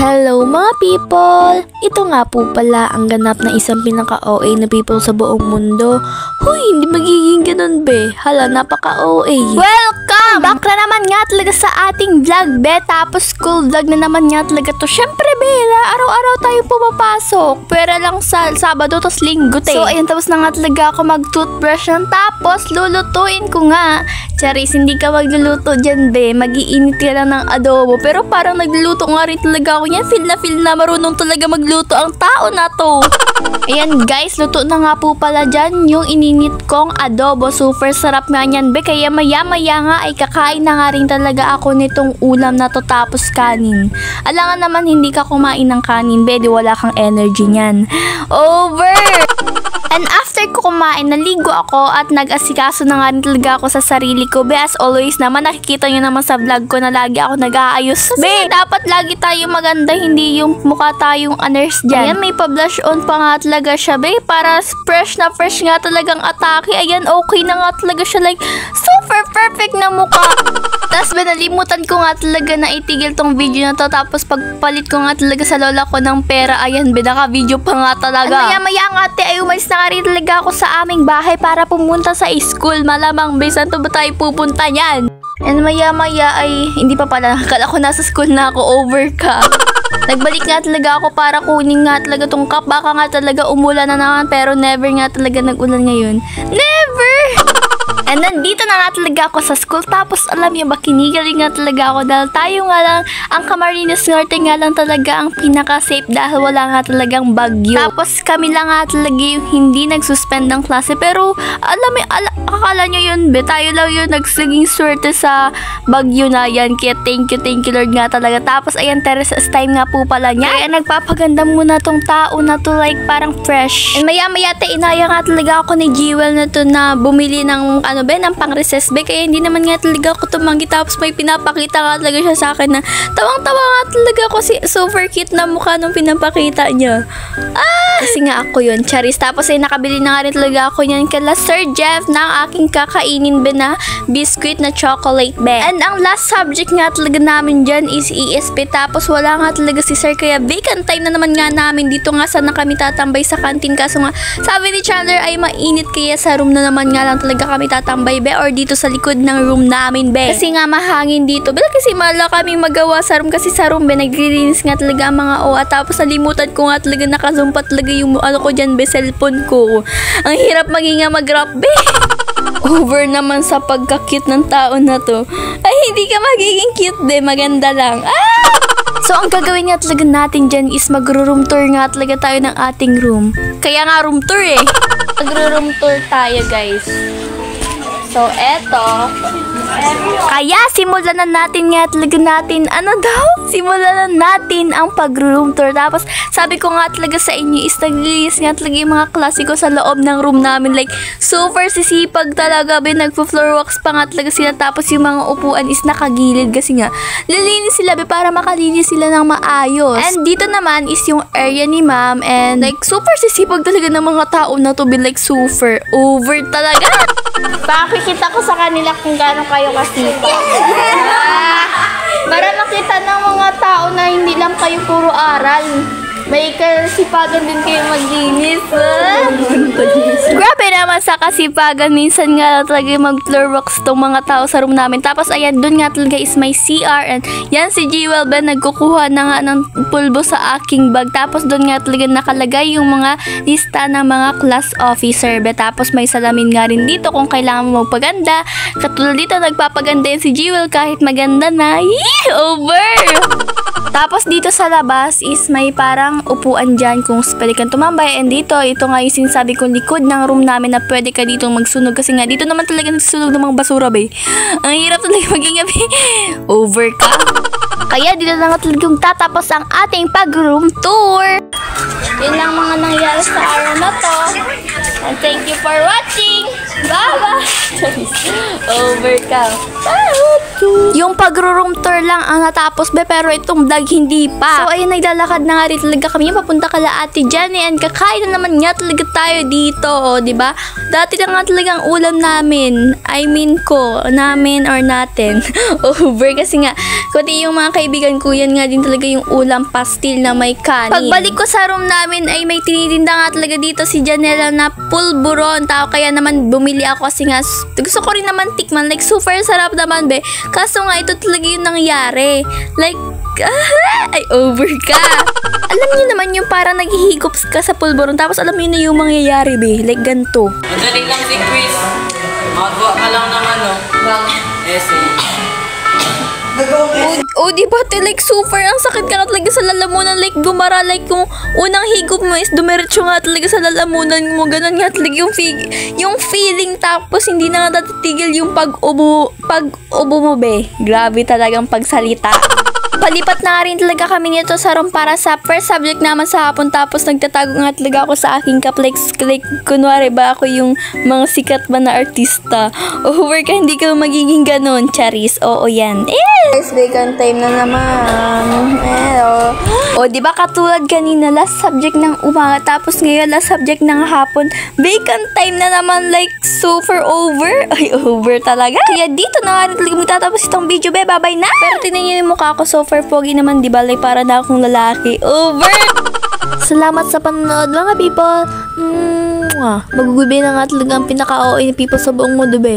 Hello mga people! Ito nga po pala ang ganap na isang pinaka-OA na people sa buong mundo. Huy, hindi magiging ganun be. Hala, napaka-OA. Welcome! Back na naman nga talaga sa ating vlog be. Tapos school vlog na naman nga talaga to. Syempre be, araw-araw tayo pumapasok. Pero lang sa Sabado tas Linggo te. So ayun, tapos na nga talaga ako mag-toothbrush yan. Tapos lulutuin ko nga. Charis, hindi ka magluluto dyan be. Mag-iinit ka lang ng adobo. Pero parang nagluluto nga rin talaga ako yan. Feel na marunong talaga magluto ang tao na to. Ayan guys, luto na nga po pala dyan yung ininit kong adobo. Super sarap nga yan be. Kaya maya-maya nga ay kakain na nga rin talaga ako nitong ulam na to tapos kanin. Alangan naman hindi ka kumain ng kanin be. Di wala kang energy nyan. Over! And after ko kumain, naligo ako at nag-asikaso na nga rin talaga ako sa sarili ko. Be, as always naman, nakikita nyo naman sa vlog ko na lagi ako nag-aayos. Be, dapat lagi tayo maganda, hindi yung mukha tayong nurse dyan. Ayan, may pa-blush on pa nga talaga siya, be. Para fresh na fresh nga talagang atake. Ayan, okay na nga talaga siya. Like, super perfect na mukha. Tapos, be, nalimutan ko nga talaga na itigil tong video na to. Tapos, pagpalit ko nga talaga sa lola ko ng pera. Ayan, be, naka-video pa nga talaga. Maya-maya nga, te, ay umalis na rin talaga ako sa aming bahay para pumunta sa school. Malamang be, saan to ba tayo pupunta yan? And maya-maya ay hindi pa pala. Akala ko nasa school na ako, over ka. Nagbalik nga talaga ako para kunin nga talaga tong cup. Baka nga talaga umulan na naman, pero never nga talaga nag-ulan ngayon. Never! And nandito na nga talaga ako sa school. Tapos alam niyo ba, kinikilig nga talaga ako dahil tayo nga lang, ang Camarines Norte nga lang talaga ang pinaka-safe dahil wala nga talagang bagyo. Tapos kami lang nga talaga yung hindi nag-suspend ng klase. Pero akala nyo yun be, tayo lang yung nagsaging swerte sa bagyo na yan. Kaya thank you Lord nga talaga. Tapos ayan, Teresa's time nga po pala niya. Kaya nagpapaganda muna tong tao na to, like parang fresh. And maya-maya inaya nga talaga ako ni Jewel na to na bumili ng ng pang-recess be. Kaya hindi naman nga talaga ako tumanggi. Tapos may pinapakita nga talaga siya sa akin na tawang-tawa nga talaga ako, super cute na mukha nung pinapakita niya. Kasi nga ako yun, Charis. Tapos ay nakabili na nga rin talaga ako yan kala Sir Jeff na aking kakainin be na biscuit na chocolate be. And ang last subject nga talaga namin dyan is ESP. Tapos wala nga talaga si Sir. Kaya vacant time na naman nga namin. Dito nga sana kami tatambay sa kantin. Kaso nga sabi ni Chandler ay mainit. Kaya sa room na naman nga lang talaga kami tatambay be, or dito sa likod ng room namin be. Kasi nga mahangin dito be. Kasi mala kami magawa sa room. Kasi sa room be, naglilinis nga talaga ang mga OA. Tapos nalimutan ko nga talaga nakazoom pa talaga yung ko dyan be, cellphone ko. Ang hirap maging mag-rap be. Over naman sa pagka-cute ng tao na to. Ay, hindi ka magiging cute be. Maganda lang. So, ang gagawin nga talaga natin dyan is magro-room tour nga talaga tayo ng ating room. Kaya nga room tour eh. Magro-room tour tayo guys. So, eto. Kaya, simulan na natin nga talaga natin. Ano daw? Simulan na natin ang pag-room tour. Tapos, sabi ko nga talaga sa inyo is naglilis nga talaga yung mga klasiko sa loob ng room namin. Like, super sisipag talaga. Nagpo-floor wax pa nga talaga sila. Tapos, yung mga upuan is nakagilid. Kasi nga, lilinis sila para makalinis sila ng maayos. And dito naman is yung area ni ma'am. And like, super sisipag talaga ng mga tao na to. Like, super over talaga. Pakikita ko sa kanila kung gaano kayo kasipag. Para makita ng mga tao na hindi lang kayo puro aral. May kasipagan din kayo maglinis. Grabe naman sa kasipagan. Minsan nga talaga mag-floor wax tong mga tao sa room namin. Tapos ayan, dun nga talaga is may CR. And yan si Jewel ba, nagkukuha na nga ng pulbo sa aking bag. Tapos dun nga talaga nakalagay yung mga lista ng mga class officer. Tapos may salamin nga rin dito kung kailangan mo magpaganda. Katulad dito, nagpapaganda yan si Jewel kahit maganda na. Over! Tapos dito sa labas is may parang upuan dyan kung pwede kang tumambay. And dito, ito nga yung sinasabi kong likod ng room namin na pwede ka dito magsunog. Kasi nga dito naman talaga nagsusunog ng mga basura be. Ang hirap talaga maging over ka. Kaya dito na nga talagang tatapos ang ating pag-room tour. Yun lang mga nangyari sa araw na to. And thank you for watching. Baba! Over ka. Yung pagro-room tour lang ang natapos, be, pero itong vlog hindi pa. So, ayun, naglalakad na nga rin talaga kami. Papunta kala Ate Jenny and kakain na naman nga talaga tayo dito, o, diba? Dati na nga talagang ulam namin. I mean namin or natin. Over kasi nga, kundi yung mga kaibigan ko, yan nga din talaga yung ulam pastil na may kanin. Pagbalik ko sa room namin ay may tinitinda nga talaga dito si Janela na pulburon. Tao kaya naman bumili ako kasi nga gusto ko rin naman tikman. Like, super sarap naman, be. Kaso nga, ito talaga yung nangyari. Like, ay, over ka. Alam niyo naman yung parang naghihigop ka sa pulburon, tapos alam niyo na yung mangyayari, be. Like, ganito. Madali lang si Chris. Magawa ka lang ng essay. Oh, di ba, like, super, ang sakit ka nga talaga sa lalamunan, like, gumara, like, kung unang higop mo is dumiretso nga talaga sa lalamunan mo, ganun nga talaga yung feeling, tapos hindi na nga natitigil yung pag-ubo mo, be. Grabe talagang pagsalita. Palipat na nga rin talaga kami nito sa room para sa first subject naman sa hapon, tapos nagtatago nga talaga ako sa aking kaplex. Like, kunwari ba ako yung mga sikat ba na artista? Over ka, hindi ka magiging ganun, Charis. Oo, yan. Guys, vacant time na naman. O, di ba katulad kanina, last subject ng umaga, tapos ngayon last subject ng hapon, vacant time na naman, like, super over. Ay, over talaga. Kaya dito na nga rin talaga magtatapos itong video, be. Bye-bye na. Pero tingnan niyo yung mukha ko, super pogi naman, di ba? Like, para na akong lalaki. Over! Salamat sa panonood, mga people. Magugubi na nga talaga ang pinaka-OA ni people sa buong mundo, be.